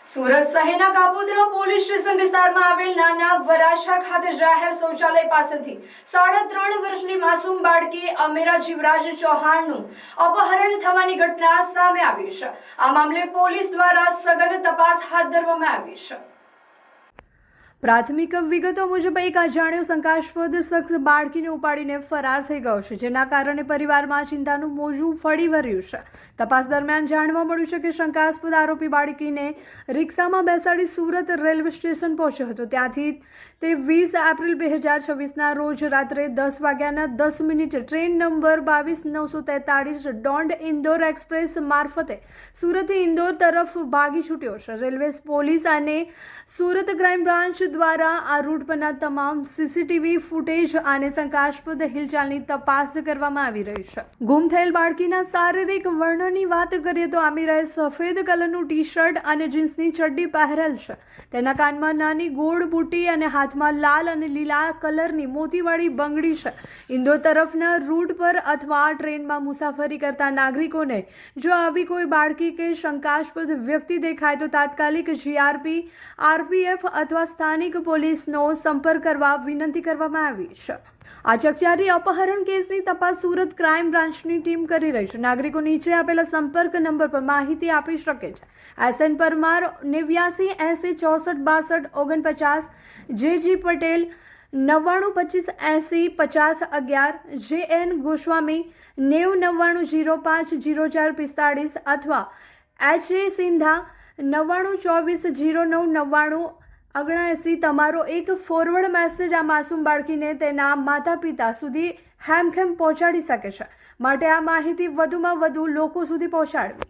સુરત શહેરના Kapodra police station વિસ્તારમાં આવેલ નાના વરાછા ખાતે જાહેર શૌચાલય પાસેથી 3.5 વર્ષની માસૂમ બાળકી અમીરા જીવરાજ ચૌહાણનું અપહરણ થવાની ઘટના સામે આવી છે। આ મામલે પોલીસ દ્વારા સઘન તપાસ હાથ ધરવામાં આવી છે। પ્રાથમિક વિગતો મુજબ એક અજાણ્યો શંકાસ્પદ શખ્સ બાળકીને ઉપાડીને ફરાર થઈ ગયો છે, જેના કારણે પરિવારમાં ચિંતાનું મોજું ફરી વળ્યું છે। તપાસ દરમિયાન જાણવા મળ્યું છે કે શંકાસ્પદ આરોપી બાળકીને રિક્ષામાં બેસાડી સુરત રેલવે સ્ટેશન પહોંચ્યો હતો। ત્યાંથી તે 20 એપ્રિલ 2026ના રોજ રાત્રે 10 વાગ્યાના 10 મિનિટે ટ્રેન નંબર 22-943 ડોંડ ઇન્દોર એક્સપ્રેસ મારફતે સુરતથી ઇન્દોર તરફ ભાગી છૂટ્યો છે। રેલવે પોલીસ અને સુરત ક્રાઇમ બ્રાન્ચ દ્વારા આ રૂટ પરના તમામ સીસીટીવી ફૂટેજ અને શંકાસ્પદ હિલચાલની તપાસ કરવામાં આવી રહી છે। ગુમ થયેલ બાળકીના શારીરિક વર્ણનની વાત કરીએ તો આમિરાએ સફેદ કલરનું ટી શર્ટ અને જીન્સની ચડ્ડી પહેરેલ છે। તેના કાનમાં નાની ગોળ બુટ્ટી અને હાથમાં લાલ અને લીલા કલરની મોતીવાળી બંગડી છે। ઇન્દોર તરફના રૂટ પર અથવા ટ્રેનમાં મુસાફરી કરતા નાગરિકોને જો આવી કોઈ બાળકી કે શંકાસ્પદ વ્યક્તિ દેખાય તો તાત્કાલિક જીઆરપી, આરપીએફ અથવા સ્થાનિક પોલીસનો સંપર્ક કરવા વિનંતી કરવામાં આવી છે। આ ચકચારી અપહરણ કેસની તપાસ સુરત ક્રાઇમ બ્રાન્ચની ટીમ કરી રહી છે। નાગરિકો નીચે આપેલા સંપર્ક નંબર પર માહિતી આપી શકે છે। SN Parmar 89 80 64 62 49, JG Patel 99 25 80 50 11, JN Goswami 90 95 05 04 45 અથવા HA સિંધા 99 24 09 99 તમારો એક ફોરવર્ડ મેસેજ આ માસૂમ બાળકીને તેના માતા પિતા સુધી હેમખેમ પહોંચાડી શકે છે। માટે આ માહિતી વધુમાં વધુ લોકો સુધી પહોંચાડવી।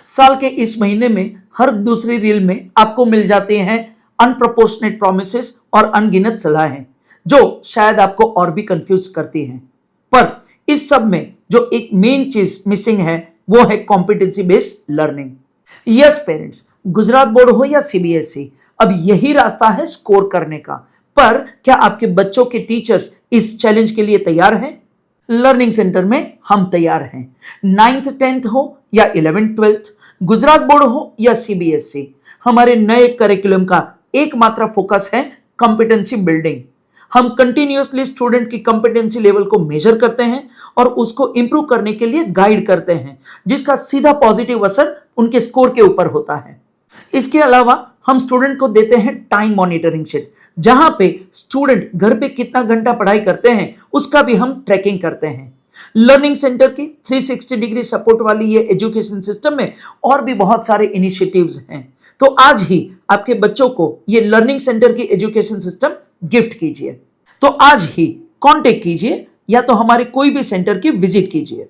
साल के इस महीने में हर दूसरी रील में आपको मिल जाते हैं अनप्रोपोर्शनेट प्रोमिसेस और अनगिनत सलाहें जो शायद आपको और भी कंफ्यूज करती हैं, पर इस सब में जो एक मेन चीज मिसिंग है वो है competency based learning. Yes parents, Gujarat board हो या सीबीएसई, अब यही रास्ता है स्कोर करने का। पर क्या आपके बच्चों के टीचर्स इस चैलेंज के लिए तैयार हैं? लर्निंग सेंटर में हम तैयार हैं। 9th 10th हो या 11th 12th, गुजरात बोर्ड हो या सीबीएसई, हमारे नए करिकुलम का एकमात्र फोकस है कॉम्पिटेंसी बिल्डिंग। हम कंटिन्यूअसली स्टूडेंट की कॉम्पिटेंसी लेवल को मेजर करते हैं और उसको इंप्रूव करने के लिए गाइड करते हैं, जिसका सीधा पॉजिटिव असर उनके स्कोर के ऊपर होता है। इसके अलावा हम स्टूडेंट को देते हैं टाइम मॉनिटरिंग शीट, जहां पे स्टूडेंट घर पे कितना घंटा पढ़ाई करते हैं उसका भी हम ट्रैकिंग करते हैं। लर्निंग सेंटर की 360 डिग्री सपोर्ट वाली ये एजुकेशन सिस्टम में और भी बहुत सारे इनिशिएटिव्स हैं। तो आज ही आपके बच्चों को ये लर्निंग सेंटर की एजुकेशन सिस्टम गिफ्ट कीजिए। तो आज ही कांटेक्ट कीजिए या तो हमारे कोई भी सेंटर की विजिट कीजिए।